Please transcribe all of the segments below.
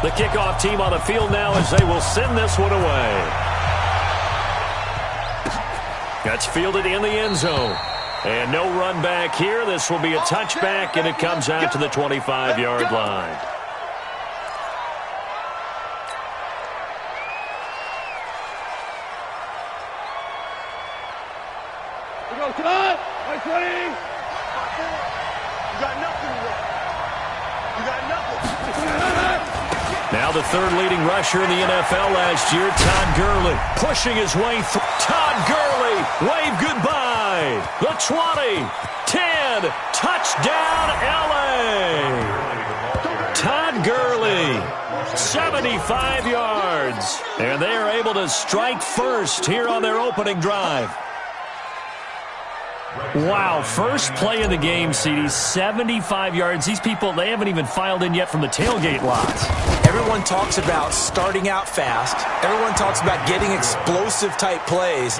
The kickoff team on the field now as they will send this one away. That's fielded in the end zone. And no run back here. This will be a touchback, and it comes out to the 25-yard line. Now the third leading rusher in the NFL last year, Todd Gurley, pushing his way through. Todd Gurley, wave goodbye. The 20, 10, touchdown L.A. Todd Gurley, 75 yards. And they are able to strike first here on their opening drive. Wow, first play of the game, CD, 75 yards. These people, they haven't even filed in yet from the tailgate lots. Everyone talks about starting out fast. Everyone talks about getting explosive-type plays.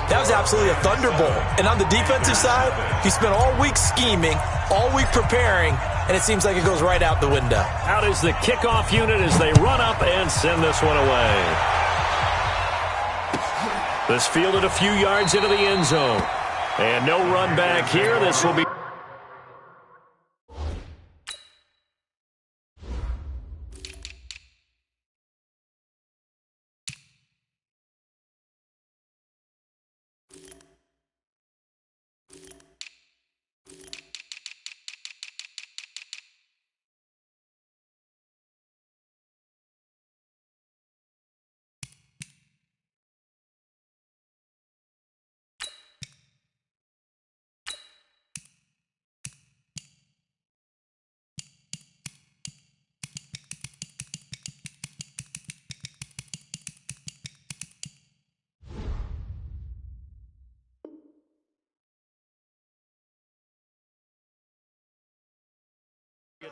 That was absolutely a thunderbolt. And on the defensive side, he spent all week scheming, all week preparing, and it seems like it goes right out the window. Out is the kickoff unit as they run up and send this one away. This fielded a few yards into the end zone. And no run back here. This will be...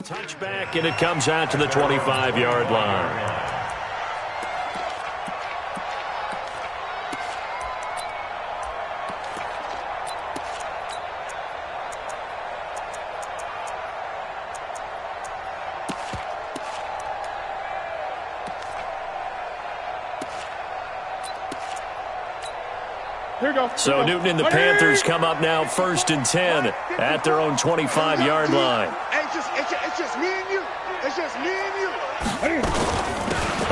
touchback, and it comes out to the 25-yard line. So Newton and the Panthers come up now 1st and 10 at their own 25-yard line. It's just me and you. It's just me and you.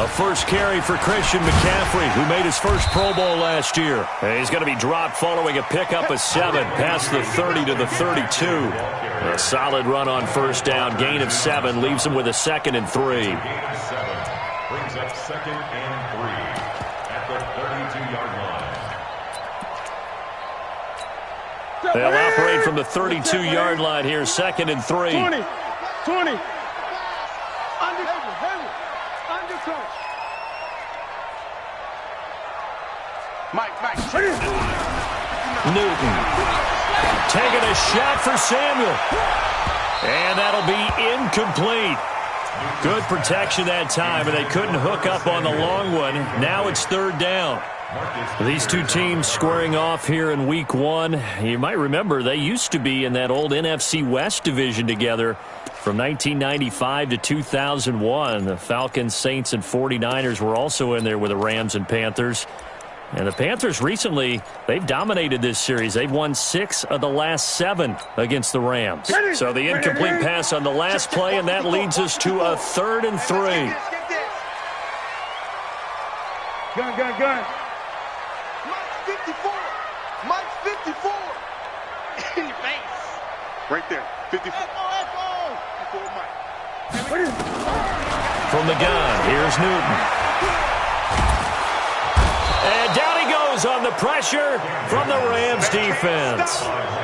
A first carry for Christian McCaffrey, who made his first Pro Bowl last year. And he's going to be dropped following a pickup of 7 past the 30 to the 32. A solid run on first down. Gain of 7 leaves him with a 2nd and 3. Brings up 2nd and 3 at the 32-yard line. They'll operate from the 32-yard line here, 2nd and 3. 20. Mike. Newton taking a shot for Samuel. And that'll be incomplete. Good protection that time, and they couldn't hook up on the long one. Now it's 3rd down. These two teams squaring off here in week 1. You might remember they used to be in that old NFC West division together from 1995 to 2001. The Falcons, Saints, and 49ers were also in there with the Rams and Panthers. And the Panthers recently, they've dominated this series. They've won 6 of the last 7 against the Rams. So the incomplete pass on the last play, and that leads us to a 3rd and 3. Gun. Mike's 54. In your face. Right there. 54. From the gun, here's Newton. And down he goes on the pressure from the Rams defense.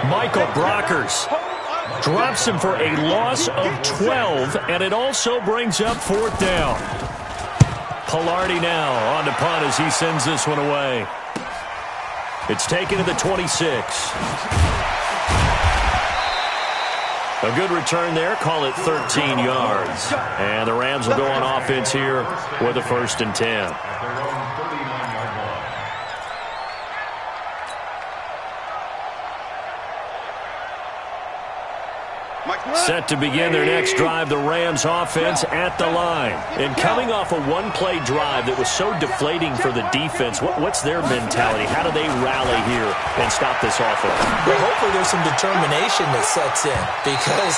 Michael Brockers drops him for a loss of 12, and it also brings up 4th down. Pilardi now on to punt as he sends this one away. It's taken to the 26. A good return there. Call it 13 yards. And the Rams will go on offense here with a 1st and 10. Mike, Set to begin their next drive, the Rams offense at the line. And coming off a one-play drive that was so deflating for the defense, what's their mentality? How do they rally here and stop this offense? Well, hopefully there's some determination that sets in because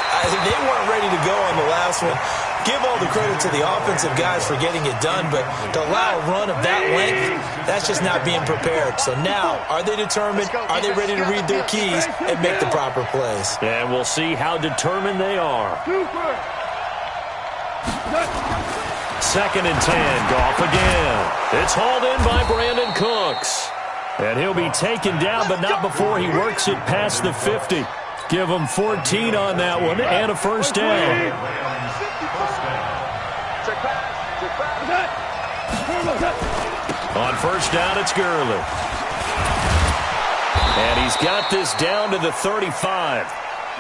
they weren't ready to go on the last one. Give all the credit to the offensive guys for getting it done, but to allow a run of that length, that's just not being prepared. So now, are they determined? Are they ready to read their keys and make the proper plays? And we'll see how determined they are. 2nd and 10, Goff again. It's hauled in by Brandon Cooks. And he'll be taken down, but not before he works it past the 50. Give him 14 on that one and a first down. On first down, it's Gurley. And he's got this down to the 35.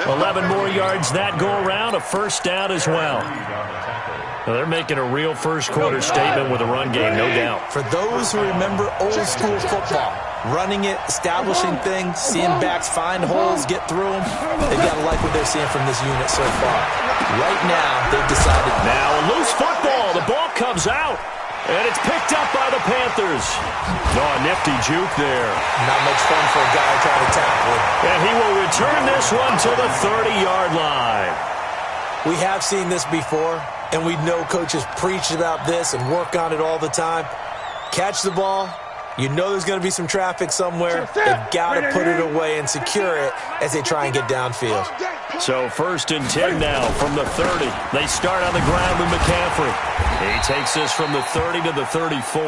11 more yards that go around, a first down as well. Well, they're making a real first-quarter statement with a run game, no doubt. For those who remember old-school football, running it, establishing things, seeing backs find holes, get through them, they've got to like what they're seeing from this unit so far. Right now, they've decided. Now a loose football. The ball comes out. And it's picked up by the Panthers. Oh, a nifty juke there. Not much fun for a guy trying to tackle it. And he will return this one to the 30-yard line. We have seen this before, and we know coaches preach about this and work on it all the time. Catch the ball. You know there's going to be some traffic somewhere. They've got to put it away and secure it as they try and get downfield. So 1st and 10 now from the 30. They start on the ground with McCaffrey. He takes this from the 30 to the 34.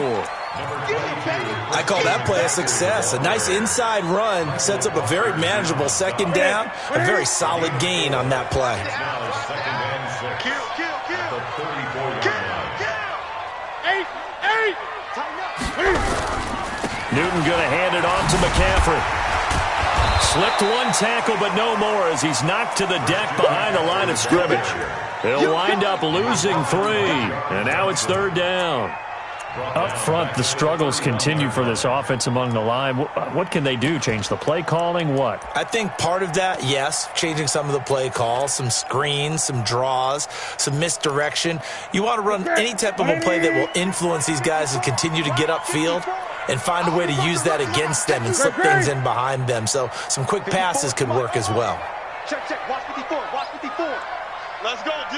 I call that play a success. A nice inside run sets up a very manageable 2nd down. A very solid gain on that play. Newton going to hand it off to McCaffrey. Slipped one tackle, but no more as he's knocked to the deck behind the line of scrimmage. He'll wind up losing 3, and now it's 3rd down. Up front, the struggles continue for this offense among the line. What can they do? Change the play calling? What? I think part of that, yes, changing some of the play calls, some screens, some draws, some misdirection. You want to run any type of a play that will influence these guys to continue to get upfield and find a way to use that against them and slip things in behind them. So some quick passes could work as well. Check. Watch 54. Let's go, D.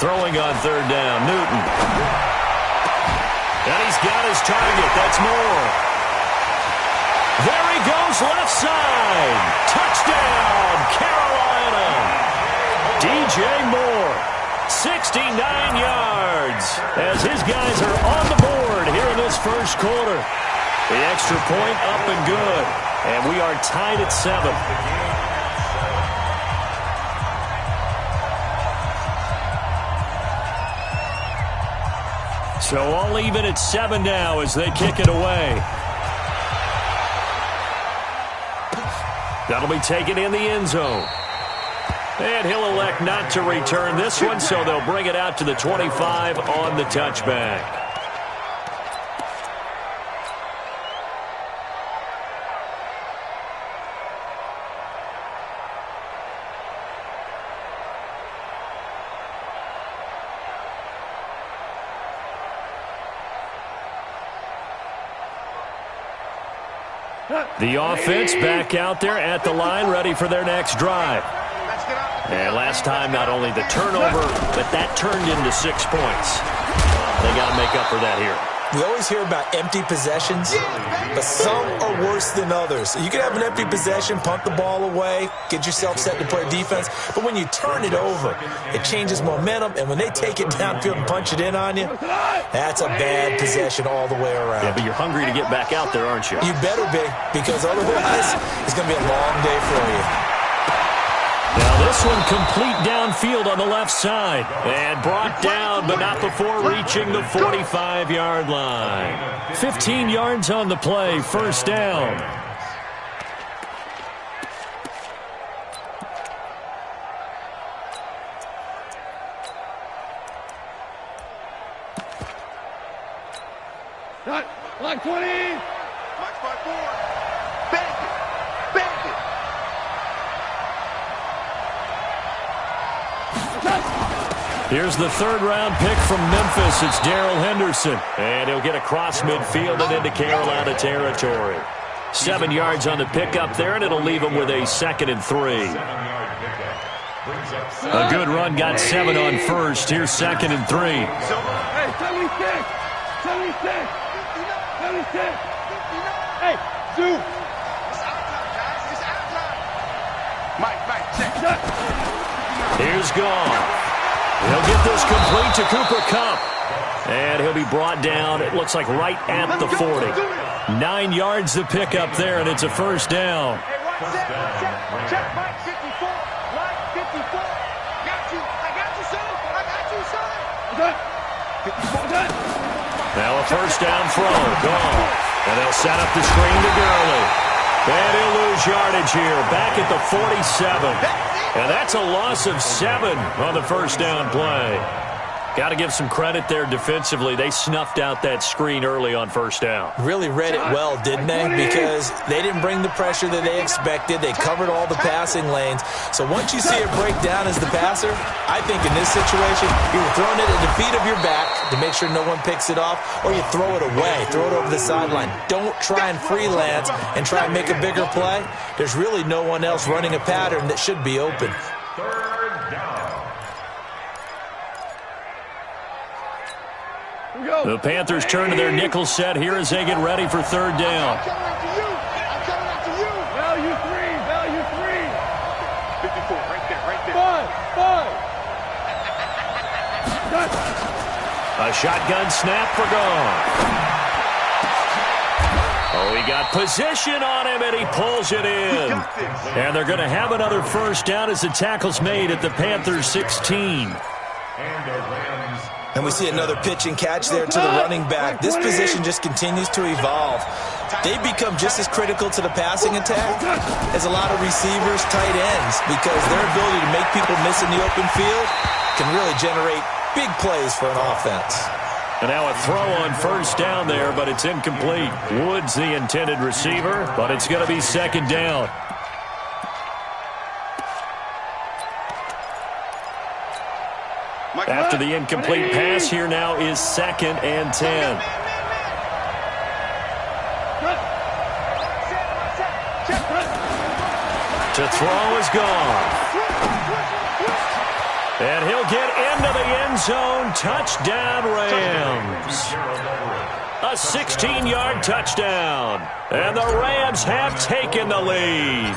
Throwing on 3rd down, Newton. And he's got his target. That's Moore. There he goes, left side. Touchdown, Carolina. DJ Moore, 69 yards. As his guys are on the board here in this first quarter. The extra point up and good. And we are tied at 7. So all even at 7 now as they kick it away. That'll be taken in the end zone. And he'll elect not to return this one, so they'll bring it out to the 25 on the touchback. The offense back out there at the line, ready for their next drive. And last time, not only the turnover, but that turned into 6 points. They got to make up for that here. We always hear about empty possessions, but some are worse than others. You can have an empty possession, punt the ball away, get yourself set to play defense, but when you turn it over, it changes momentum, and when they take it downfield and punch it in on you, that's a bad possession all the way around. Yeah, but you're hungry to get back out there, aren't you? You better be, because otherwise, it's going to be a long day for you. Now this one complete downfield on the left side. And brought down, but not before reaching the 45-yard line. 15 yards on the play, first down. Line 20. Max by 4. Bang it. Here's the third-round pick from Memphis. It's Darrell Henderson. And he'll get across midfield and into Carolina territory. 7 yards on the pickup there, and it'll leave him with a 2nd and 3. A good run, got 7 on first. Here's 2nd and 3. Hey, 76! 76! 76! Hey, Zoo! It's out time, guys. It's out time. Mike, check. Here's Gone. He'll get this complete to Cooper Kupp. And he'll be brought down, it looks like right at the 40. 9 yards to pick up there, and it's a first down. Hey, check, Mike, 54. Mike, 54. Got you. I got you, son. Now a first down throw. Gone. And they'll set up the screen to Gurley. And he'll lose yardage here. Back at the 47. And that's a loss of 7 on the first down play. Got to give some credit there defensively. They snuffed out that screen early on first down. Really read it well, didn't they? Because they didn't bring the pressure that they expected. They covered all the passing lanes. So once you see it break down as the passer, I think in this situation, you're throwing it at the feet of your back to make sure no one picks it off, or you throw it away, throw it over the sideline. Don't try and freelance and try and make a bigger play. There's really no one else running a pattern that should be open. Third down. The Panthers turn to their nickel set here as they get ready for third down. I'm coming after you. Value 3. 54, right there. 5. A shotgun snap for Gone. Oh, he got position on him, and he pulls it in. And they're going to have another first down as the tackle's made at the Panthers' 16. And we see another pitch and catch there to the running back. This position just continues to evolve. They become just as critical to the passing attack as a lot of receivers, tight ends, because their ability to make people miss in the open field can really generate big plays for an offense. And now a throw on first down there, but it's incomplete. Woods the intended receiver, but it's going to be second down. After the incomplete pass, here now is 2nd and 10. To throw is Gone. And he'll get into the end zone. Touchdown, Rams. A 16-yard touchdown. And the Rams have taken the lead.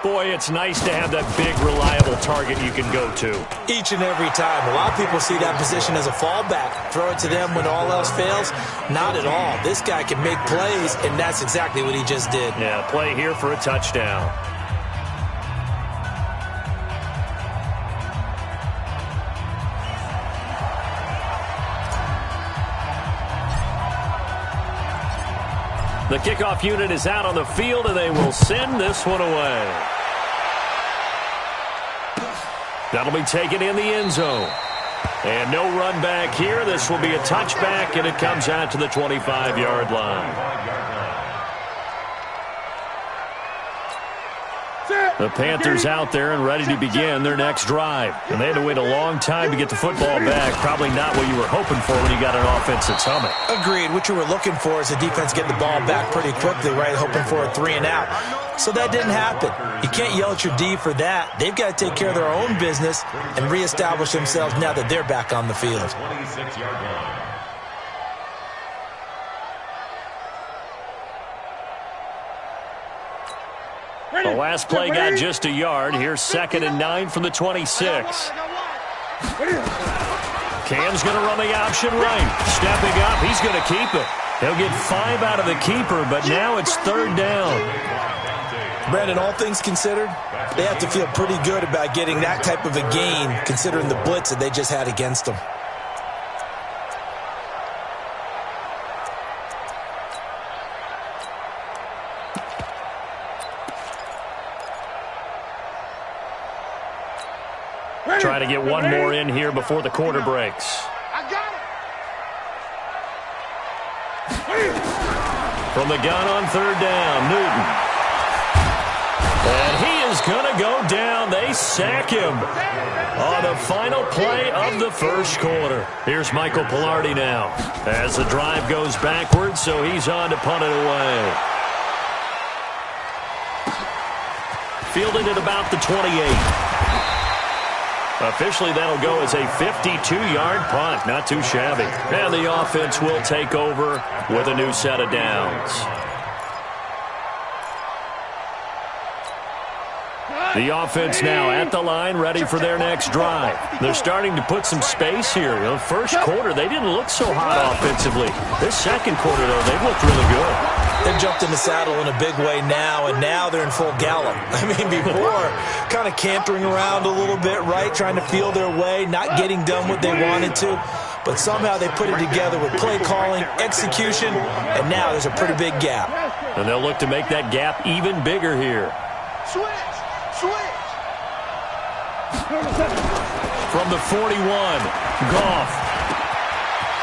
Boy, it's nice to have that big, reliable target you can go to. Each and every time. A lot of people see that position as a fallback. Throw it to them when all else fails. Not at all. This guy can make plays, and that's exactly what he just did. Yeah, play here for a touchdown. The kickoff unit is out on the field, and they will send this one away. That'll be taken in the end zone. And no run back here. This will be a touchback, and it comes out to the 25-yard line. The Panthers out there and ready to begin their next drive. And they had to wait a long time to get the football back. Probably not what you were hoping for when you got an offense that's humming. Agreed. What you were looking for is the defense getting the ball back pretty quickly, right? Hoping for a 3 and out. So that didn't happen. You can't yell at your D for that. They've got to take care of their own business and reestablish themselves now that they're back on the field. 26-yard line. The last play got just a yard. Here's 2nd and 9 from the 26. Cam's going to run the option right. Stepping up, he's going to keep it. He'll get 5 out of the keeper, but now it's third down. Brandon, all things considered, they have to feel pretty good about getting that type of a gain, considering the blitz that they just had against them. Try to get one more in here before the quarter breaks. I got it. From the gun on third down, Newton. And he is is going to go down. They sack him on the final play of the first quarter. Here's Michael Pilardi now as the drive goes backwards, so he's on to punt it away. Fielded at about the 28. Officially, that'll go as a 52-yard punt. Not too shabby. And the offense will take over with a new set of downs. The offense now at the line, ready for their next drive. They're starting to put some space here. You know, first quarter, they didn't look so hot offensively. This second quarter, though, they've looked really good. They've jumped in the saddle in a big way now, and now they're in full gallop. I mean, before, kind of cantering around a little bit, right, trying to feel their way, not getting done what they wanted to. But somehow they put it together with play calling, execution, and now there's a pretty big gap. And they'll look to make that gap even bigger here. Switch! From the 41, Goff.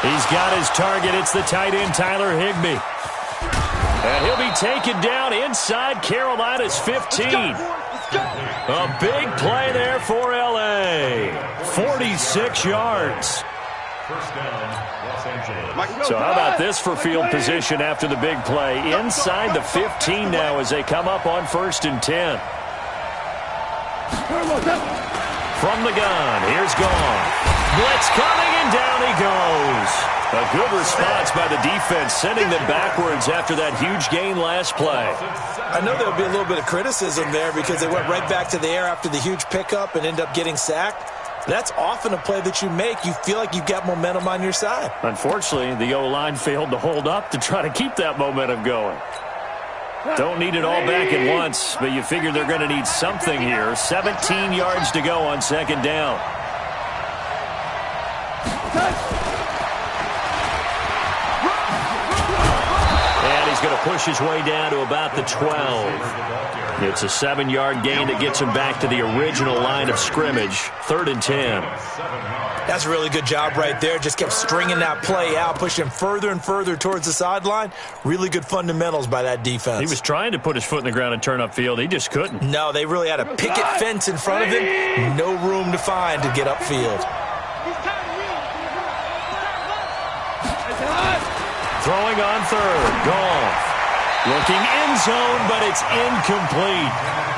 He's got his target. It's the tight end, Tyler Higbee. And he'll be taken down inside Carolina's 15. A big play there for L.A. 46 yards. First down, Los Angeles. So how about this for field position after the big play? Inside the 15 now as they come up on 1st and 10. From the gun, here's Goff. Blitz coming, and down he goes. A good response by the defense, sending them backwards after that huge gain last play. I know there'll be a little bit of criticism there because they went right back to the air after the huge pickup and end up getting sacked. That's often a play that you make. You feel like you've got momentum on your side. Unfortunately, the O-line failed to hold up to try to keep that momentum going. Don't need it all back at once, but you figure they're going to need something here. 17 yards to go on 2nd down. And he's going to push his way down to about the 12. It's a 7-yard gain that gets him back to the original line of scrimmage. 3rd and 10. That's a really good job right there. Just kept stringing that play out, pushing him further and further towards the sideline. Really good fundamentals by that defense. He was trying to put his foot in the ground and turn upfield. He just couldn't. No, they really had a picket fence in front of him. No room to find to get upfield. Throwing on 3rd. Goff. Looking in zone, but it's incomplete.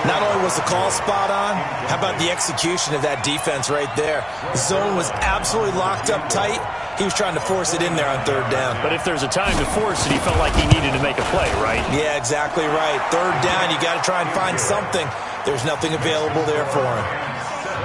Not only was the call spot on, how about the execution of that defense right there? The zone was absolutely locked up tight. He was trying to force it in there on 3rd down. But if there's a time to force it, he felt like he needed to make a play, right? Yeah, exactly right. 3rd down, you got to try and find something. There's nothing available there for him.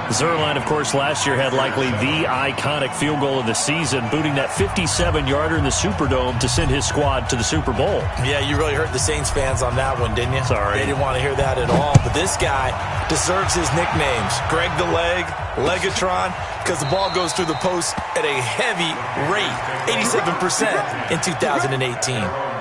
Zerline, of course, last year had likely the iconic field goal of the season, booting that 57-yarder in the Superdome to send his squad to the Super Bowl. Yeah, you really hurt the Saints fans on that one, didn't you? Sorry. They didn't want to hear that at all. But this guy deserves his nicknames. Greg the Leg, Legatron, because the ball goes through the post at a heavy rate, 87% in 2018.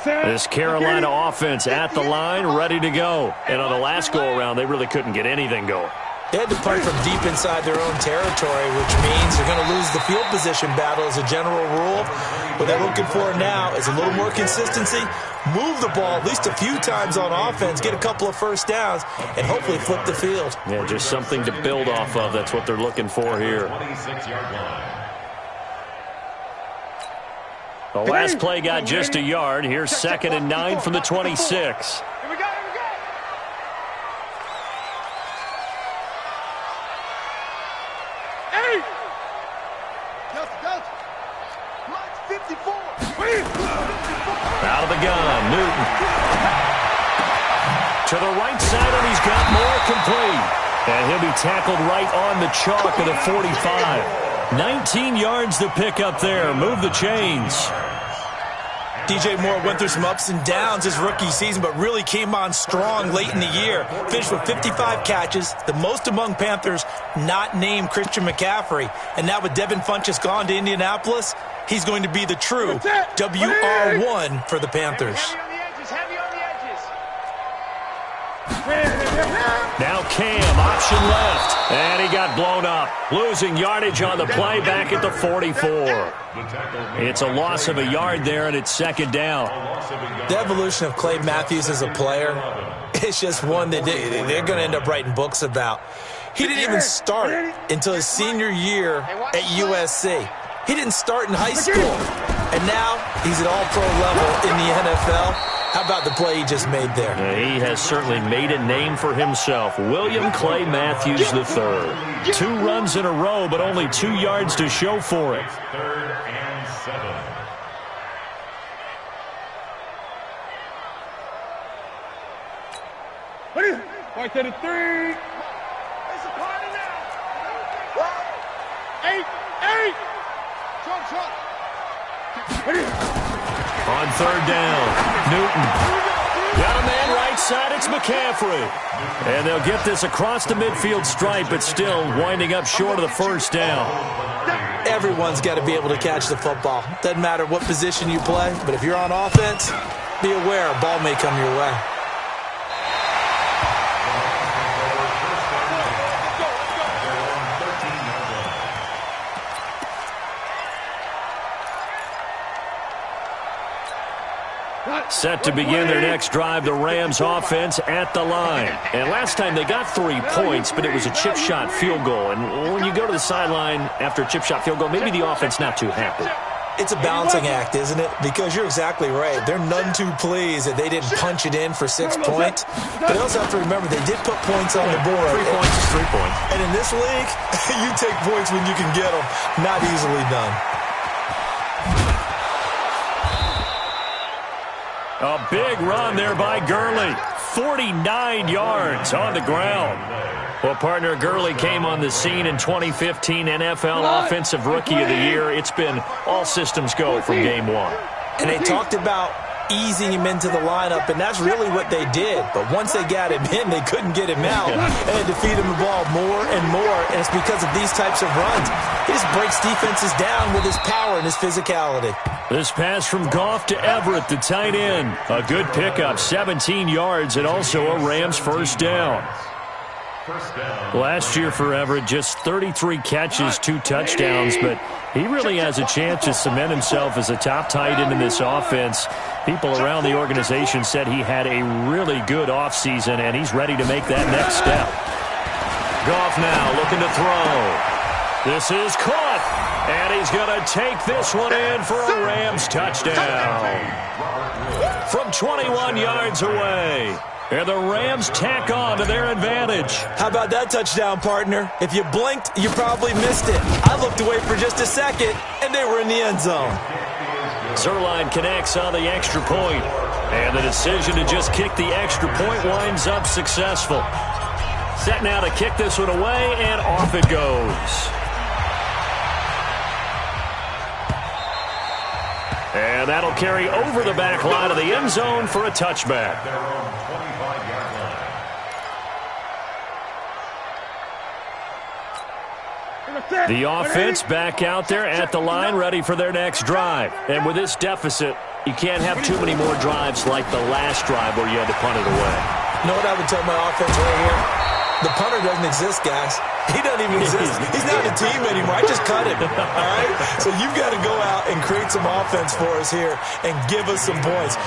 This Carolina offense at the line, ready to go. And on the last go-around, they really couldn't get anything going. They had to punt from deep inside their own territory, which means they're going to lose the field position battle as a general rule. What they're looking for now is a little more consistency, move the ball at least a few times on offense, get a couple of first downs, and hopefully flip the field. Yeah, just something to build off of. That's what they're looking for here. 26-yard line. The last play got just a yard. Here's 2nd and 9 from the 26. Here we go. Hey! Delta. Watch 54. Out of the gun, Newton. To the right side, and he's got more complete. And he'll be tackled right on the chalk of the 45. 19 yards to pick up there. Move the chains. DJ Moore went through some ups and downs his rookie season, but really came on strong late in the year. Finished with 55 catches, the most among Panthers not named Christian McCaffrey. And now with Devin Funchess gone to Indianapolis, he's going to be the true WR1 for the Panthers. Heavy on the edges. Now Cam, option left. And he got blown up. Losing yardage on the play back at the 44. It's a loss of a yard there, and it's second down. The evolution of Clay Matthews as a player, it's just one that they're going to end up writing books about. He didn't even start until his senior year at USC. He didn't start in high school. And now he's at all-pro level in the NFL. How about the play he just made there? He has certainly made a name for himself. William Clay Matthews III. 2 runs in a row, but only 2 yards to show for it. 3rd and 7. Right to the 3. It's a party now. 8. On 3rd down, Newton. Got a man right side, it's McCaffrey. And they'll get this across the midfield stripe, but still winding up short of the first down. Everyone's got to be able to catch the football. Doesn't matter what position you play, but if you're on offense, be aware a ball may come your way. Set to begin their next drive, the Rams offense at the line. And last time they got 3 points, but it was a chip shot field goal. And when you go to the sideline after a chip shot field goal, maybe the offense not too happy. It's a balancing act, isn't it? Because you're exactly right. They're none too pleased that they didn't punch it in for 6 points. But they also have to remember they did put points on the board. 3 points is 3 points. And in this league, you take points when you can get them. Not easily done. A big run there by Gurley. 49 yards on the ground. Well, partner, Gurley came on the scene in 2015 NFL Offensive Rookie of the Year. It's been all systems go from game 1. And they talked about easing him into the lineup, and that's really what they did. But once they got him in, they couldn't get him out. And had to feed him the ball more and more, and it's because of these types of runs. He just breaks defenses down with his power and his physicality. This pass from Goff to Everett, the tight end. A good pickup, 17 yards, and also a Rams first down. Last year for Everett, just 33 catches, 2 touchdowns, but he really has a chance to cement himself as a top tight end in this offense. People around the organization said he had a really good offseason, and he's ready to make that next step. Goff now looking to throw. This is caught, and he's going to take this one in for a Rams touchdown. From 21 yards away. And the Rams tack on to their advantage. How about that touchdown, partner? If you blinked, you probably missed it. I looked away for just a second, and they were in the end zone. Zerline connects on the extra point. And the decision to just kick the extra point winds up successful. Set now to kick this one away, and off it goes. And that'll carry over the back line of the end zone for a touchback. The offense back out there at the line, ready for their next drive. And with this deficit, you can't have too many more drives like the last drive where you had to punt it away. You know what I would tell my offense right here? The punter doesn't exist, guys. He doesn't even exist. He's not a team anymore. I just cut him. All right? So you've got to go out and create some offense for us here and give us some points.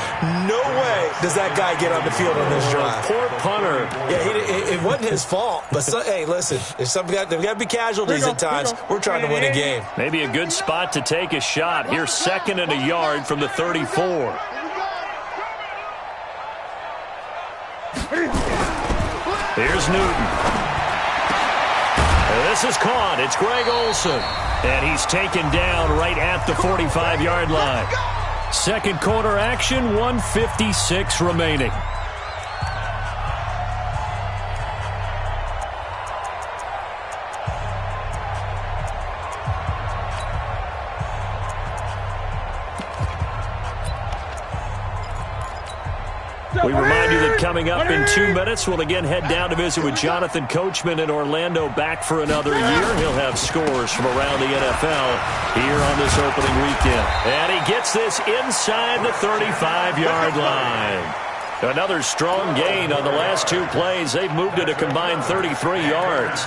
No way does that guy get on the field on this drive. Poor punter. Yeah, it wasn't his fault. But, hey, listen, there's got to be casualties at times. We're trying to win a game. Maybe a good spot to take a shot. Here's 2nd and a yard from the 34. Here's Newton. This is caught. It's Greg Olsen. And he's taken down right at the 45-yard line. Second quarter action, 1:56 remaining. We remind you that coming up in 2 minutes, we'll again head down to visit with Jonathan Coachman in Orlando, back for another year. He'll have scores from around the NFL here on this opening weekend. And he gets this inside the 35-yard line. Another strong gain on the last 2 plays. They've moved it a combined 33 yards.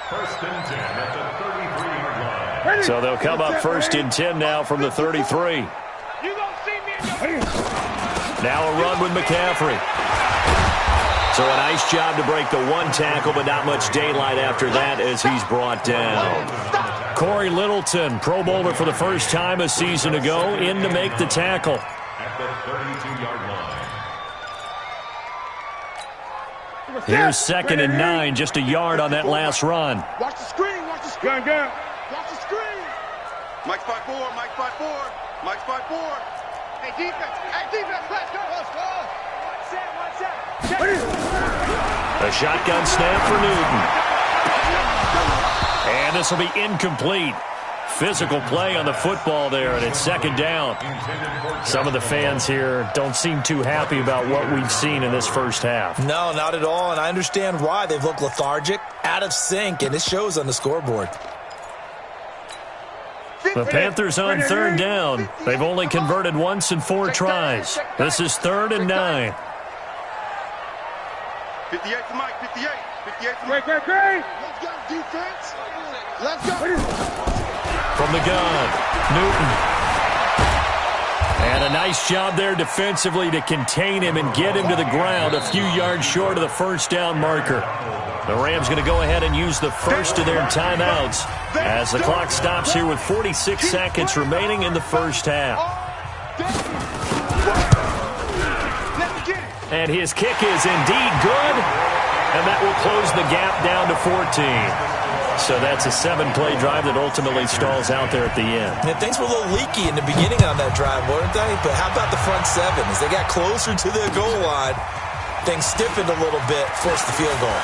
First and 10 at the 33-yard line. So they'll come up first and 10 now from the 33. Now a run with McCaffrey. So a nice job to break the 1 tackle, but not much daylight after that as he's brought down. Corey Littleton, Pro Bowler for the first time a season ago, in to make the tackle. At the 32-yard line. Here's 2nd and 9, just a yard on that last run. Watch the screen. Watch the screen. Watch the screen. Mike spot 4. Mike spot 4. Mike spot 4. Hey, defense. Let's go. A shotgun snap for Newton. And this will be incomplete. Physical play on the football there, and it's 2nd down. Some of the fans here don't seem too happy about what we've seen in this first half. No, not at all, and I understand why. They've looked lethargic, out of sync, and it shows on the scoreboard. The Panthers on 3rd down. They've only converted once in 4 tries. This is 3rd and 9. 58 to Mike. 58 to Mike. Let's go, defense. Let's go. From the gun, Newton. And a nice job there defensively to contain him and get him to the ground a few yards short of the first down marker. The Rams going to go ahead and use the first of their timeouts as the clock stops here with 46 seconds remaining in the first half. And his kick is indeed good, and that will close the gap down to 14. So that's a 7-play drive that ultimately stalls out there at the end. Yeah, things were a little leaky in the beginning on that drive, weren't they? But how about the front 7? As they got closer to the goal line, things stiffened a little bit, forced the field goal.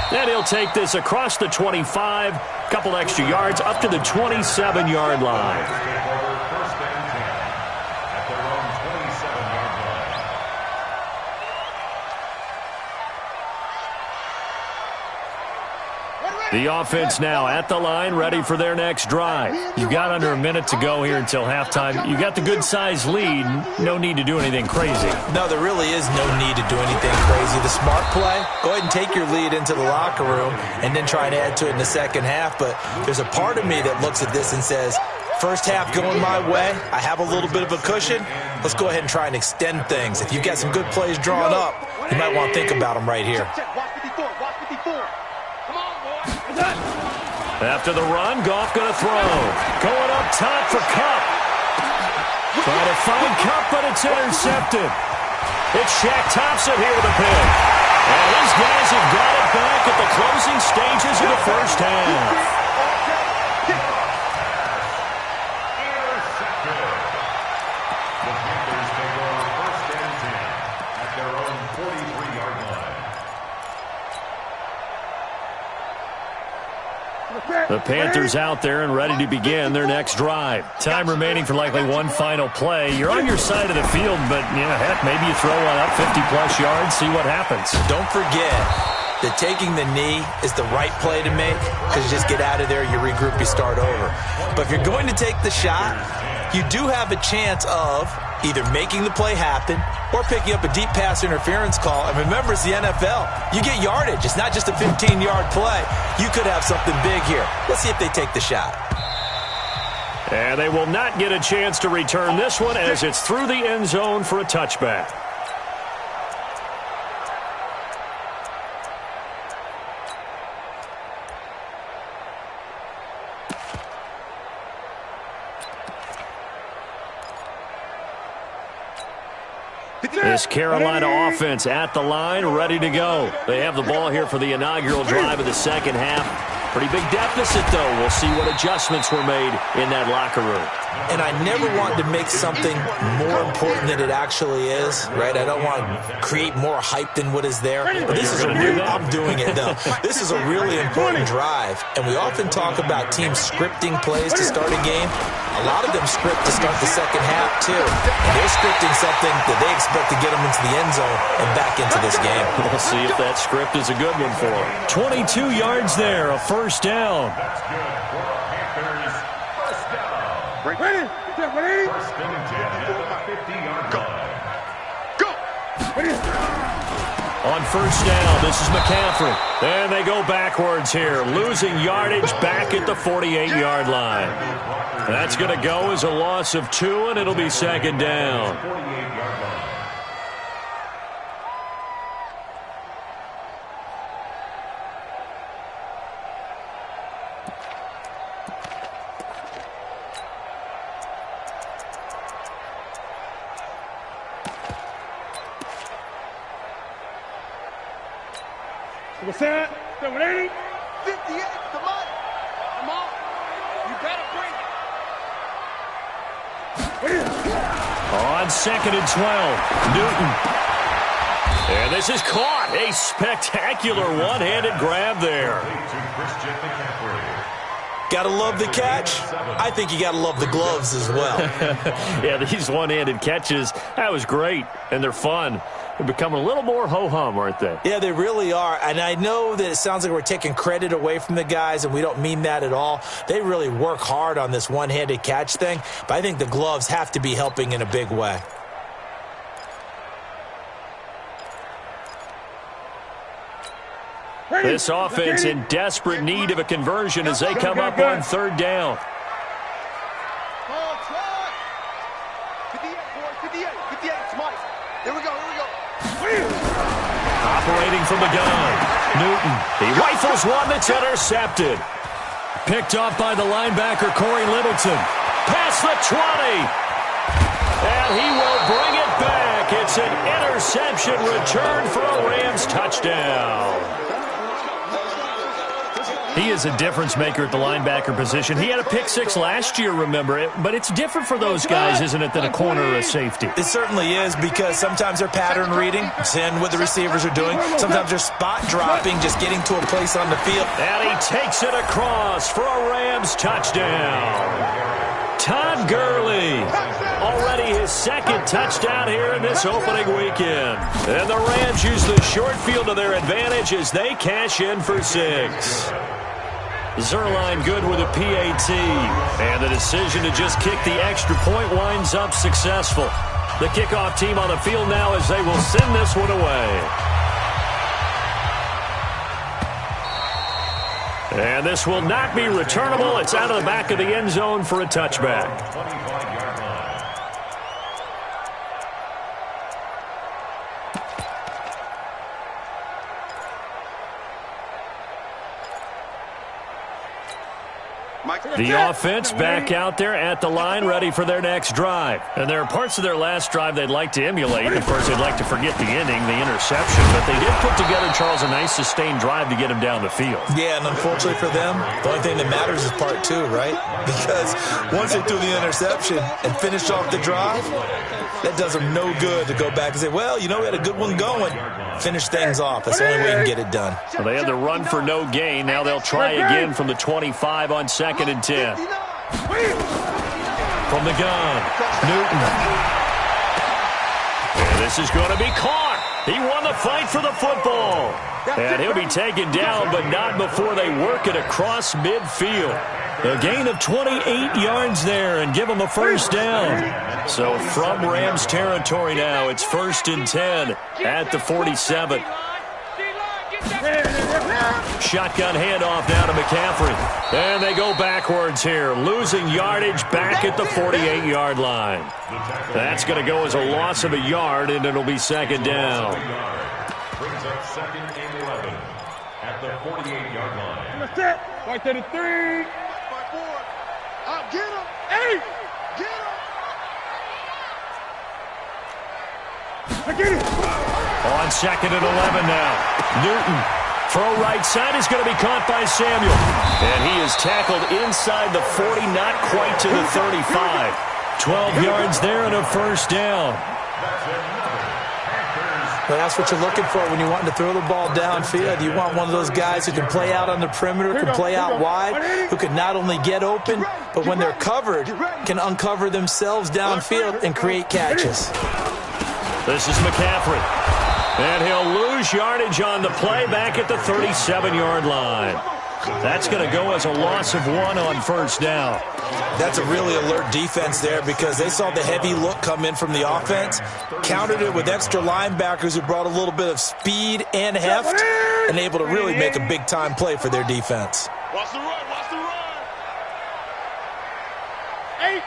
And he'll take this across the 25, couple extra yards, up to the 27-yard line. First and 10 at their own 27-yard line. The offense now at the line, ready for their next drive. You've got under a minute to go here until halftime. You got the good-sized lead. No need to do anything crazy. No, there really is no need to do anything crazy. The smart play, go ahead and take your lead into the locker room and then try and add to it in the second half. But there's a part of me that looks at this and says, first half going my way, I have a little bit of a cushion. Let's go ahead and try and extend things. If you've got some good plays drawn up, you might want to think about them right here. After the run, Goff going to throw. Going up top for Kupp. Trying to find Kupp, but it's intercepted. It's Shaq Thompson here with a pick. And these guys have got it back at the closing stages of the first half. The Panthers out there and ready to begin their next drive. Time remaining for likely one final play. You're on your side of the field, but, heck, maybe you throw one up 50-plus yards, see what happens. Don't forget that taking the knee is the right play to make because you just get out of there, you regroup, you start over. But if you're going to take the shot, you do have a chance of either making the play happen or picking up a deep pass interference call. And remember, it's the NFL. You get yardage. It's not just a 15-yard play. You could have something big here. Let's see if they take the shot. And they will not get a chance to return this one as it's through the end zone for a touchback. This Carolina offense at the line, ready to go. They have the ball here for the inaugural drive of the second half. Pretty big deficit, though. We'll see what adjustments were made in that locker room. And I never want to make something more important than it actually is, right? I don't want to create more hype than what is there. But this is I'm doing it, though. This is a really important drive. And we often talk about teams scripting plays to start a game. A lot of them script to start the second half, too. And they're scripting something that they expect to get them into the end zone and back into this game. We'll see if that script is a good one for them. 22 yards there, a first down. Ready? First and 10 at the 50-yard line. On first down, this is McCaffrey. And they go backwards here, losing yardage back at the 48-yard line. That's going to go as a loss of 2, and it'll be second down. 48-yard line. What's that? 780? 58, come on. Come on. You better bring it. On second and 12, Newton. And this is caught. A spectacular one-handed grab there. Gotta love the catch. I think you gotta love the gloves as well. Yeah, these one-handed catches, that was great, and they're fun. They're becoming a little more ho-hum, aren't they? Yeah, they really are. And I know that it sounds like we're taking credit away from the guys, and we don't mean that at all. They really work hard on this one-handed catch thing, but I think the gloves have to be helping in a big way. This offense in desperate need of a conversion as they come up on third down. 58, Smite. Here we go. Operating from the gun, Newton. He rifles one that's intercepted. Picked off by the linebacker, Corey Littleton. Past the 20. And he will bring it back. It's an interception return for a Rams touchdown. He is a difference maker at the linebacker position. He had a pick six last year, remember it, but it's different for those guys, isn't it, than a corner or a safety? It certainly is, because sometimes they're pattern reading, seeing what the receivers are doing. Sometimes they're spot dropping, just getting to a place on the field. And he takes it across for a Rams touchdown. Todd Gurley, already his second touchdown here in this opening weekend. And the Rams use the short field to their advantage as they cash in for 6. Zerline good with a PAT. And the decision to just kick the extra point winds up successful. The kickoff team on the field now as they will send this one away. And this will not be returnable. It's out of the back of the end zone for a touchback. 25-yard line. The offense back out there at the line, ready for their next drive. And there are parts of their last drive they'd like to emulate. Of course, they'd like to forget the ending, the interception. But they did put together, Charles, a nice sustained drive to get him down the field. Yeah, and unfortunately for them, the only thing that matters is part 2, right? Because once they threw the interception and finished off the drive, that does them no good to go back and say, well, you know, we had a good one going. Finish things off. That's the only way you can get it done. Well, they had the run for no gain. Now they'll try again from the 25 on second and 10. From the gun, Newton. And this is going to be caught. He won the fight for the football. And he'll be taken down, but not before they work it across midfield. A gain of 28 yards there and give them a first down. So from Rams territory now, it's first and 10 at the 47. Shotgun handoff now to McCaffrey. And they go backwards here, losing yardage back at the 48-yard line. That's going to go as a loss of a yard, and it'll be second down. Brings up second and 11 at the 48-yard line. That's it. Right to the 3. Get him. Hey, get him. I get it. On second and 11 now. Newton. Throw right side is going to be caught by Samuel. And he is tackled inside the 40, not quite to the 35. 12 yards there and a first down. Well, that's what you're looking for when you're wanting to throw the ball downfield. You want one of those guys who can play out on the perimeter, can play out wide, who can not only get open, but when they're covered, can uncover themselves downfield and create catches. This is McCaffrey. And he'll lose yardage on the play back at the 37-yard line. That's going to go as a loss of 1 on first down. That's a really alert defense there because they saw the heavy look come in from the offense, countered it with extra linebackers who brought a little bit of speed and heft, and able to really make a big-time play for their defense. Watch the run, watch the run. 8.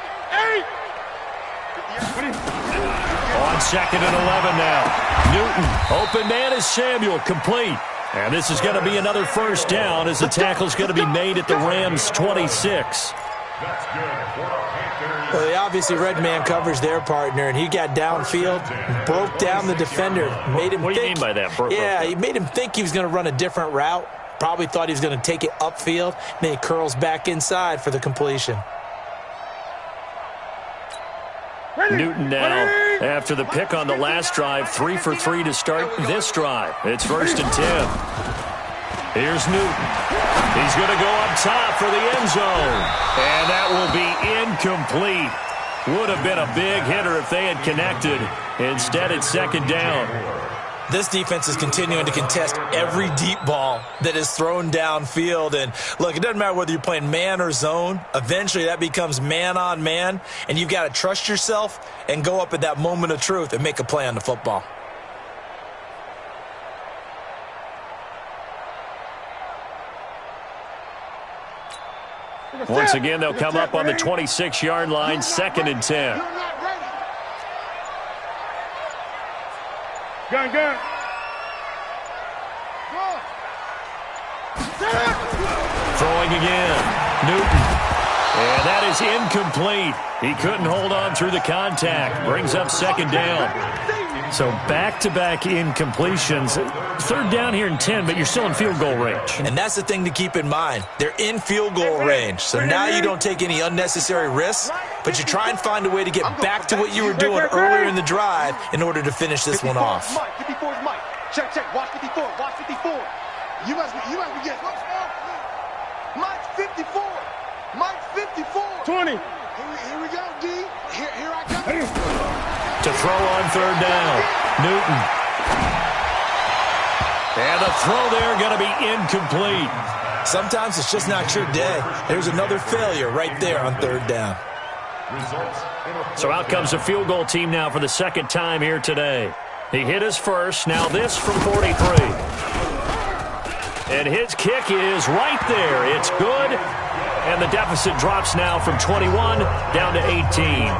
On 2nd and 11 now. Newton, open man is Samuel, complete. And this is going to be another first down as the tackle's going to be made at the Rams' 26. Well, they obviously red man covers their partner, and he got downfield, broke down the defender, made him What do you mean by that? He made him think he was going to run a different route. Probably thought he was going to take it upfield, and then he curls back inside for the completion. Newton now, after the pick on the last drive, 3 for 3 to start this drive. It's 1st and 10. Here's Newton. He's going to go up top for the end zone. And that will be incomplete. Would have been a big hitter if they had connected. Instead, it's 2nd down. This defense is continuing to contest every deep ball that is thrown downfield. And, look, it doesn't matter whether you're playing man or zone. Eventually, that becomes man-on-man, and you've got to trust yourself and go up at that moment of truth and make a play on the football. Once again, they'll come up on the 26-yard line, 2nd and 10. Gun. Throwing again. Newton. And that is incomplete. He couldn't hold on through the contact. Brings up 2nd down. So back-to-back incompletions. 3rd down here and 10, but you're still in field goal range. And that's the thing to keep in mind. They're in field goal range. So now you don't take any unnecessary risks, but you try and find a way to get back to what you were doing earlier in the drive in order to finish this one off. Mike, 54 is Mike. Check. Watch 54. Watch 54. You must be getting. Mike's 54. Mike's 54. 20. Here we go, D. Here I come. To throw on 3rd down. Newton. And the throw there going to be incomplete. Sometimes it's just not your day. There's another failure right there on 3rd down. So out comes the field goal team now for the 2nd time here today. He hit his first. Now this from 43. And his kick is right there. It's good. And the deficit drops now from 21 down to 18.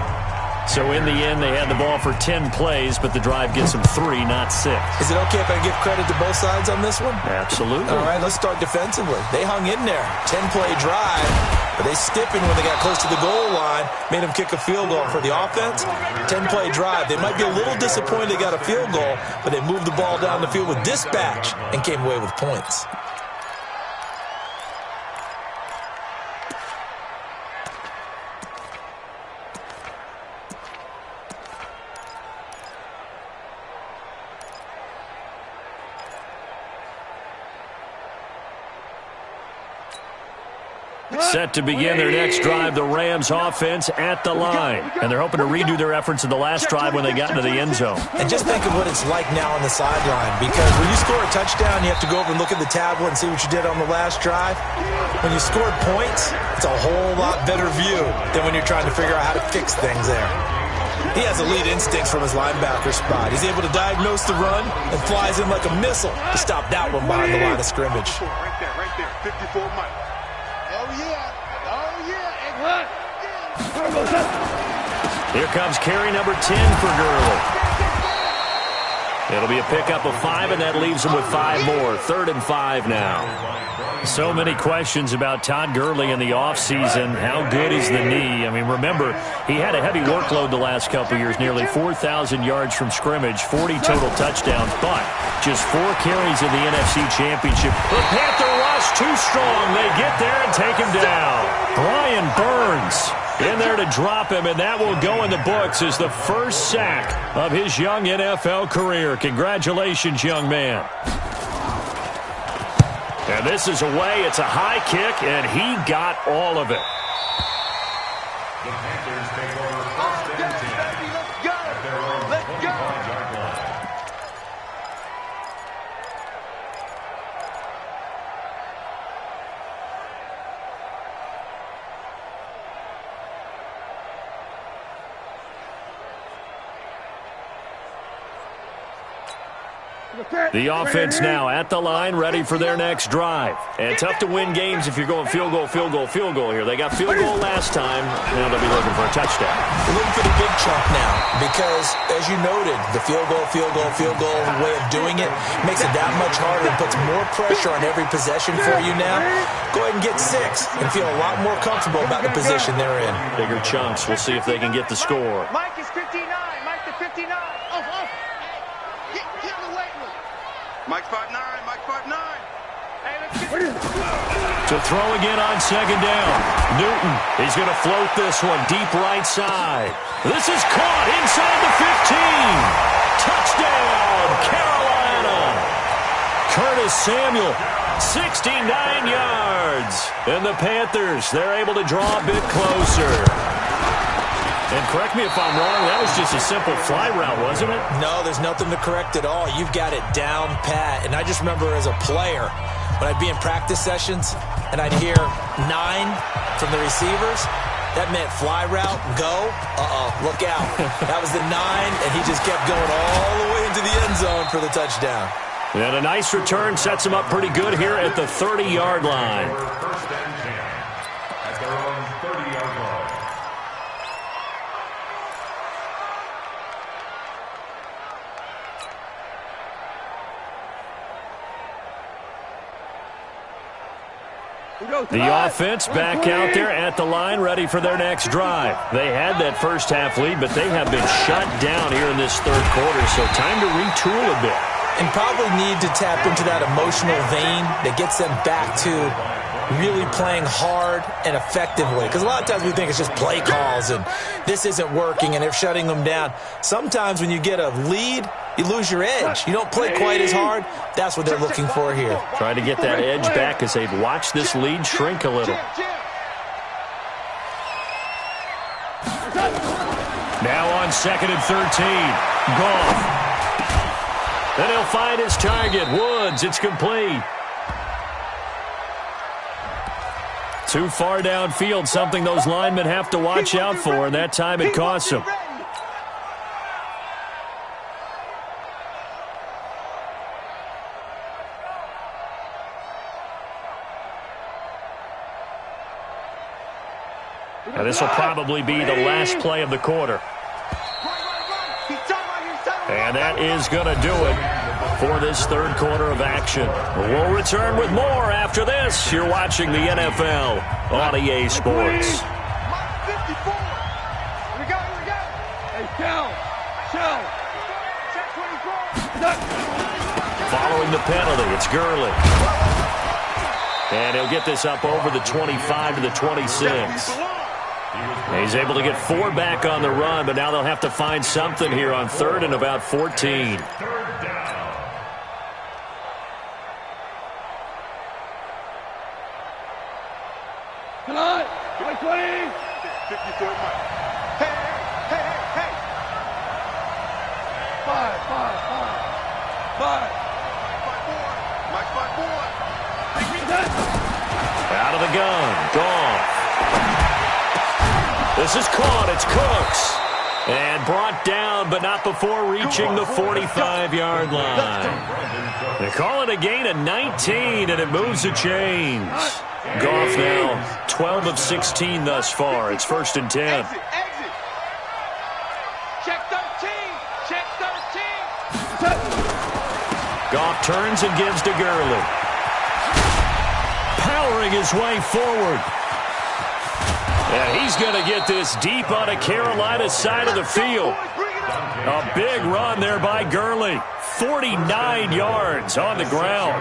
So in the end, they had the ball for 10 plays, but the drive gets them 3, not 6. Is it okay if I give credit to both sides on this one? Absolutely. All right, let's start defensively. They hung in there. 10-play drive, but they stiffened when they got close to the goal line, made them kick a field goal. For the offense, 10-play drive. They might be a little disappointed they got a field goal, but they moved the ball down the field with dispatch and came away with points. Set to begin their next drive, the Rams offense at the line. And they're hoping to redo their efforts in the last drive when they got into the end zone. And just think of what it's like now on the sideline, because when you score a touchdown, you have to go over and look at the tablet and see what you did on the last drive. When you scored points, it's a whole lot better view than when you're trying to figure out how to fix things there. He has elite instincts from his linebacker spot. He's able to diagnose the run and flies in like a missile to stop that one behind the line of scrimmage. Right there. 54 Mike. Here comes carry number 10 for Gurley. It'll be a pickup of 5, and that leaves him with 5 more. 3rd and 5 now. So many questions about Todd Gurley in the offseason. How good is the knee? I mean, remember, he had a heavy workload the last couple years, nearly 4,000 yards from scrimmage, 40 total touchdowns, but just 4 carries in the NFC Championship. The Panther rush too strong. They get there and take him down. Brian Burns in there to drop him, and that will go in the books as the first sack of his young NFL career. Congratulations, young man. And this is away. It's a high kick, and he got all of it. The Panthers take over 1st and 10 at their own 25-yard line. The offense now at the line, ready for their next drive. And tough to win games if you're going field goal, field goal, field goal here. They got field goal last time. Now they'll be looking for a touchdown. We're looking for the big chunk now because, as you noted, the field goal way of doing it makes it that much harder and puts more pressure on every possession for you now. Go ahead and get 6 and feel a lot more comfortable about the position they're in. Bigger chunks. We'll see if they can get the score. Mike is 59. Mike the 59. Get in the weight room. Mike's 5'9". Mike's 5'9". Hey, let's get to throw again on second down. Newton, he's going to float this one deep right side. This is caught inside the 15. Touchdown, Carolina. Curtis Samuel, 69 yards. And the Panthers, they're able to draw a bit closer. And correct me if I'm wrong, that was just a simple fly route, wasn't it? No, there's nothing to correct at all. You've got it down pat. And I just remember as a player, when I'd be in practice sessions and I'd hear 9 from the receivers, that meant fly route, go, look out. That was the 9, and he just kept going all the way into the end zone for the touchdown. And a nice return sets him up pretty good here at the 30-yard line. First and 10 at their own 30-yard line. The offense back out there at the line, ready for their next drive. They had that first half lead, but they have been shut down here in this third quarter, so time to retool a bit. And probably need to tap into that emotional vein that gets them back to really playing hard and effectively. Because a lot of times we think it's just play calls and this isn't working and they're shutting them down. Sometimes when you get a lead, you lose your edge. You don't play quite as hard. That's what they're looking for here. Trying to get that edge back as they've watched this lead shrink a little. Now on 2nd and 13. Goff. Then he'll find his target. Woods, it's complete. Too far downfield, something those linemen have to watch out for, and that time it costs them. Now this will probably be the last play of the quarter. And that is going to do it for this third quarter of action. We'll return with more after this. You're watching the NFL on EA Sports. Following the penalty, it's Gurley. And he'll get this up over the 25 to the 26. He's able to get 4 back on the run, but now they'll have to find something here on 3rd and about 14. Third down. Come on, 20. 54 Mike. Hey. 5. 5. Mike 5-4. Out of the gun, Goff. This is caught. It's Cooks. And brought down, but not before reaching the 45-yard line. They call it a gain of 19, and it moves the chains. Goff now 12 of 16 thus far. It's 1st and 10. Exit. Check 13. Goff turns and gives to Gurley. Powering his way forward. And he's going to get this deep on a Carolina side of the field. A big run there by Gurley. 49 yards on the ground.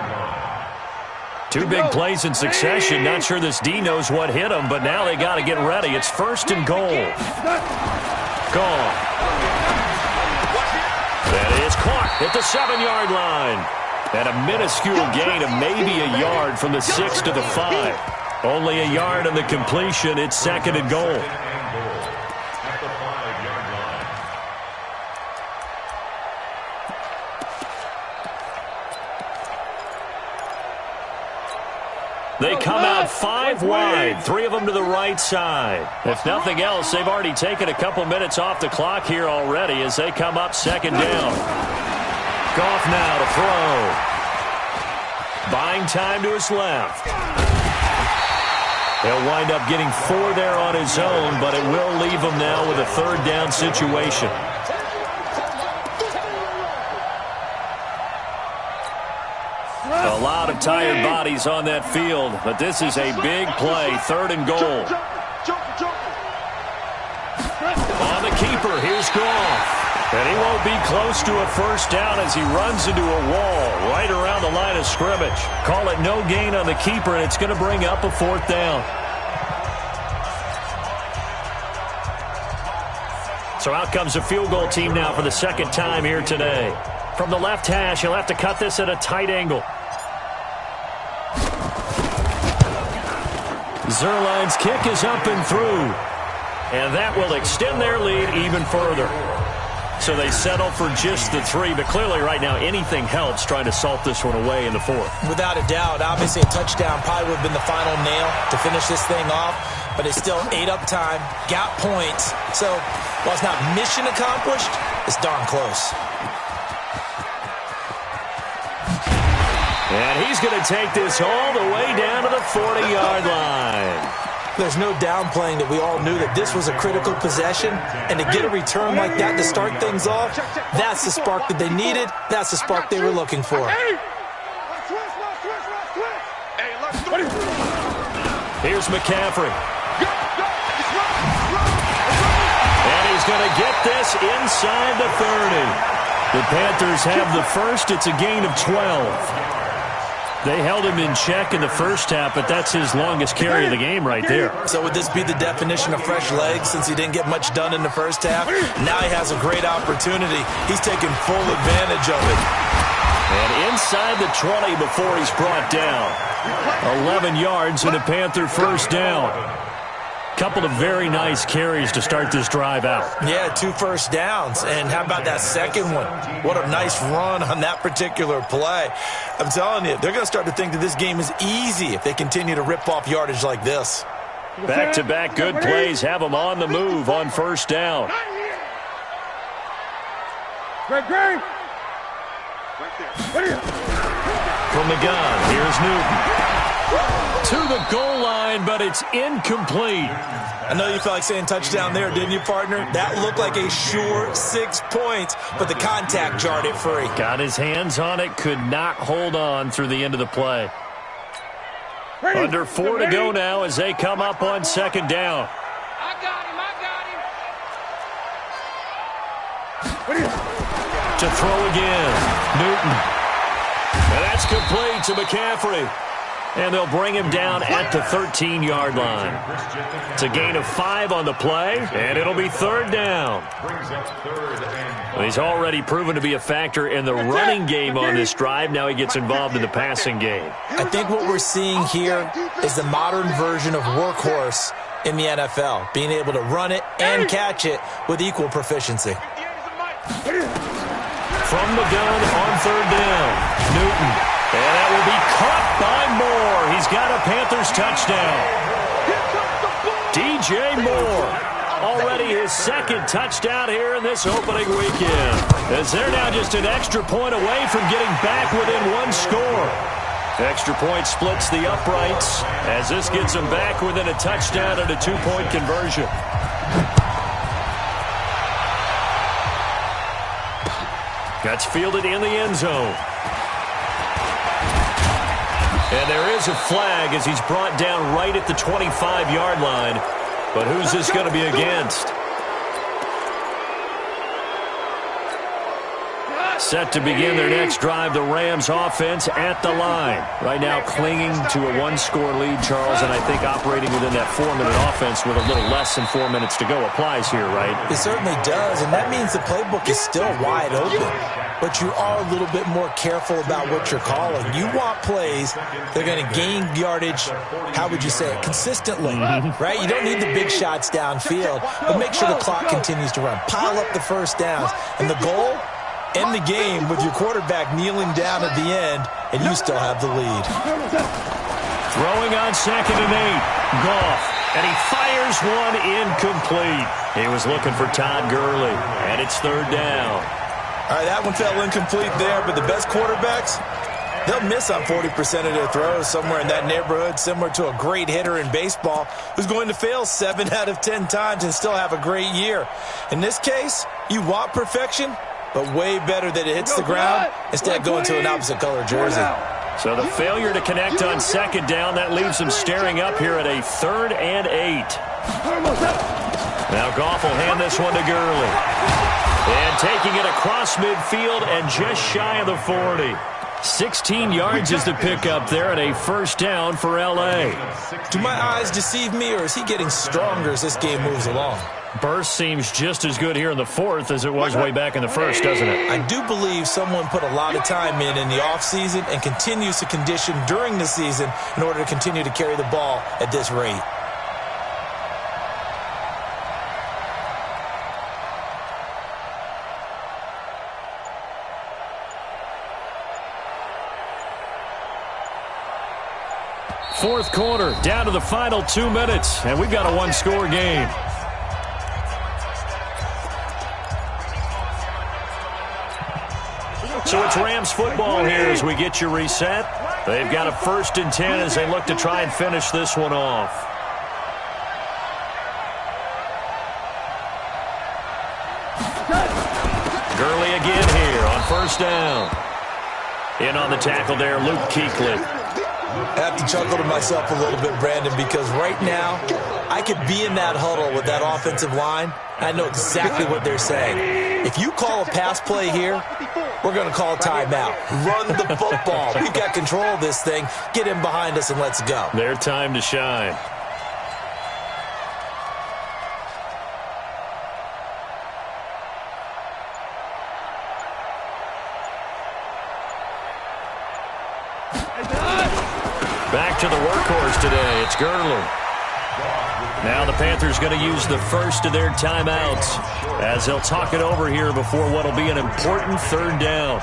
2 big plays in succession. Not sure this D knows what hit him, but now they got to get ready. It's 1st and goal. Gone. That is caught at the 7-yard line. And a minuscule gain of maybe a yard from the 6 to the 5. Only a yard on the completion. It's 2nd and goal. At the 5-yard line. They come out 5 wide, 3 of them to the right side. If nothing else, they've already taken a couple minutes off the clock here already as they come up 2nd down. off now to throw. Buying time to his left. He'll wind up getting 4 there on his own, but it will leave him now with a third down situation. A lot of tired bodies on that field, but this is a big play, 3rd and goal. On the keeper, here's Goff. And he won't be close to a first down as he runs into a wall right around the line of scrimmage. Call it no gain on the keeper, and it's going to bring up a 4th down. So out comes a field goal team now for the 2nd time here today. From the left hash, he'll have to cut this at a tight angle. Zerline's kick is up and through. And that will extend their lead even further. So they settle for just the 3, but clearly right now anything helps trying to salt this one away in the 4th. Without a doubt, obviously a touchdown probably would have been the final nail to finish this thing off, but it's still ate up time, got points. So while it's not mission accomplished, it's darn close. And he's going to take this all the way down to the 40-yard line. There's no downplaying that we all knew that this was a critical possession, and to get a return like that to start things off, that's the spark that they needed. That's the spark they were looking for. Here's McCaffrey. And he's going to get this inside the 30. The Panthers have the first. It's a gain of 12. They held him in check in the first half, but that's his longest carry of the game right there. So would this be the definition of fresh legs since he didn't get much done in the first half? Now he has a great opportunity. He's taking full advantage of it. And inside the 20 before he's brought down. 11 yards and a Panther first down. Couple of very nice carries to start this drive out. Yeah, 2 first downs. And how about that second one? What a nice run on that particular play. I'm telling you, they're going to start to think that this game is easy if they continue to rip off yardage like this. Back-to-back good plays have them on the move on first down. Great. From the gun, here's Newton. To the goal line, but it's incomplete. I know you felt like saying touchdown there, didn't you, partner? That looked like a sure 6 points, but the contact jarred it free. Got his hands on it, could not hold on through the end of the play. Under 4 to go now as they come up on 2nd down. I got him. To throw again, Newton. And that's complete to McCaffrey. And they'll bring him down at the 13-yard line. It's a gain of 5 on the play, and it'll be 3rd down. Well, he's already proven to be a factor in the running game on this drive. Now he gets involved in the passing game. I think what we're seeing here is the modern version of workhorse in the NFL, being able to run it and catch it with equal proficiency. From the gun on 3rd down, Newton. And that will be caught by Moore. He's got a Panthers touchdown. DJ Moore, already his 2nd touchdown here in this opening weekend. As they're now just an extra point away from getting back within 1 score. Extra point splits the uprights as this gets them back within a touchdown and a 2-point conversion. That's fielded in the end zone. And there is a flag as he's brought down right at the 25-yard line. But who's this going to be against? Set to begin their next drive, the Rams offense at the line. Right now clinging to a 1-score lead, Charles, and I think operating within that 4-minute offense with a little less than 4 minutes to go applies here, right? It certainly does, and that means the playbook is still wide open. But you are a little bit more careful about what you're calling. You want plays that are going to gain yardage, how would you say it, consistently, right? You don't need the big shots downfield, but make sure the clock continues to run. Pile up the first downs, and the goal, end the game with your quarterback kneeling down at the end, and you still have the lead. Throwing on 2nd and 8, Goff, and he fires one incomplete. He was looking for Todd Gurley, and it's 3rd down. All right, that one fell incomplete there, but the best quarterbacks, they'll miss on 40% of their throws, somewhere in that neighborhood, similar to a great hitter in baseball who's going to fail 7 out of 10 times and still have a great year. In this case, you want perfection, but way better that it hits the ground instead of going to an opposite color jersey. So the failure to connect on second down, that leaves them staring up here at a 3rd and 8. Now Goff will hand this one to Gurley. And taking it across midfield and just shy of the 40. 16 yards is the pickup there and a first down for L.A. Do my eyes deceive me, or is he getting stronger as this game moves along? Burst seems just as good here in the 4th as it was way back in the 1st, doesn't it? I do believe someone put a lot of time in the offseason and continues to condition during the season in order to continue to carry the ball at this rate. Fourth quarter, down to the final 2 minutes, and we've got a one-score game. So it's Rams football here as we get you reset. They've got a 1st and 10 as they look to try and finish this one off. Gurley again here on 1st down. In on the tackle there, Luke Kuechly. I have to chuckle to myself a little bit, Brandon, because right now I could be in that huddle with that offensive line. I know exactly what they're saying. If you call a pass play here, we're going to call a timeout. Run the football. We've got control of this thing. Get in behind us and let's go. Their time to shine. Back to the workhorse today. It's Gurley. Now the Panthers going to use the first of their timeouts as they'll talk it over here before what will be an important 3rd down.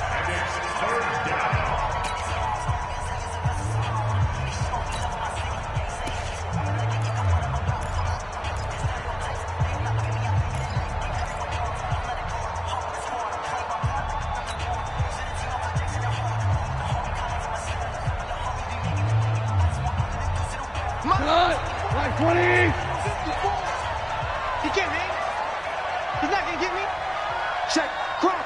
Like 20. He can't hang. He's not going to get me. Check. Crunch.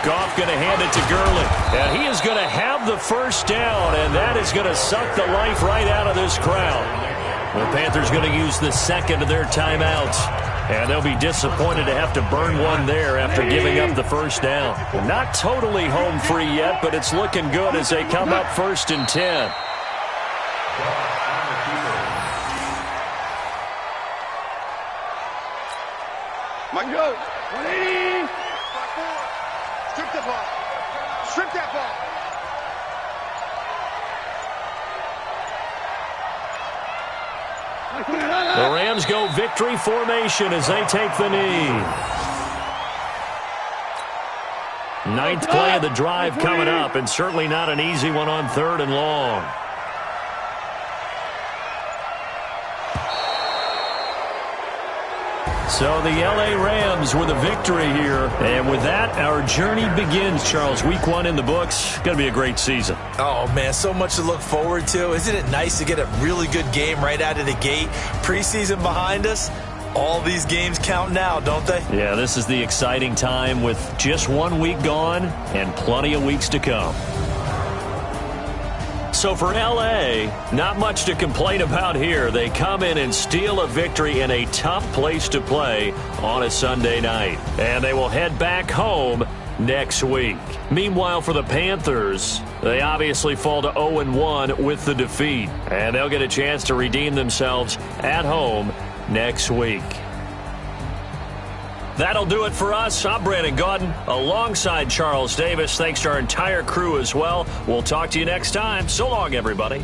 Goff going to hand it to Gurley. And he is going to have the first down, and that is going to suck the life right out of this crowd. The Panthers going to use the second of their timeouts. And they'll be disappointed to have to burn one there after giving up the first down. Not totally home free yet, but it's looking good as they come up 1st and 10. Mike, go. 180. Strip the ball. Strip that ball. The Rams go victory formation as they take the knee. 9th play of the drive coming up, and certainly not an easy one on 3rd and long. So the L.A. Rams with a victory here. And with that, our journey begins, Charles. Week 1 in the books. Going to be a great season. Oh, man, so much to look forward to. Isn't it nice to get a really good game right out of the gate? Preseason behind us. All these games count now, don't they? Yeah, this is the exciting time with just 1 week gone and plenty of weeks to come. So for L.A., not much to complain about here. They come in and steal a victory in a tough place to play on a Sunday night. And they will head back home next week. Meanwhile, for the Panthers, they obviously fall to 0-1 with the defeat. And they'll get a chance to redeem themselves at home next week. That'll do it for us. I'm Brandon Gaudin alongside Charles Davis. Thanks to our entire crew as well. We'll talk to you next time. So long, everybody.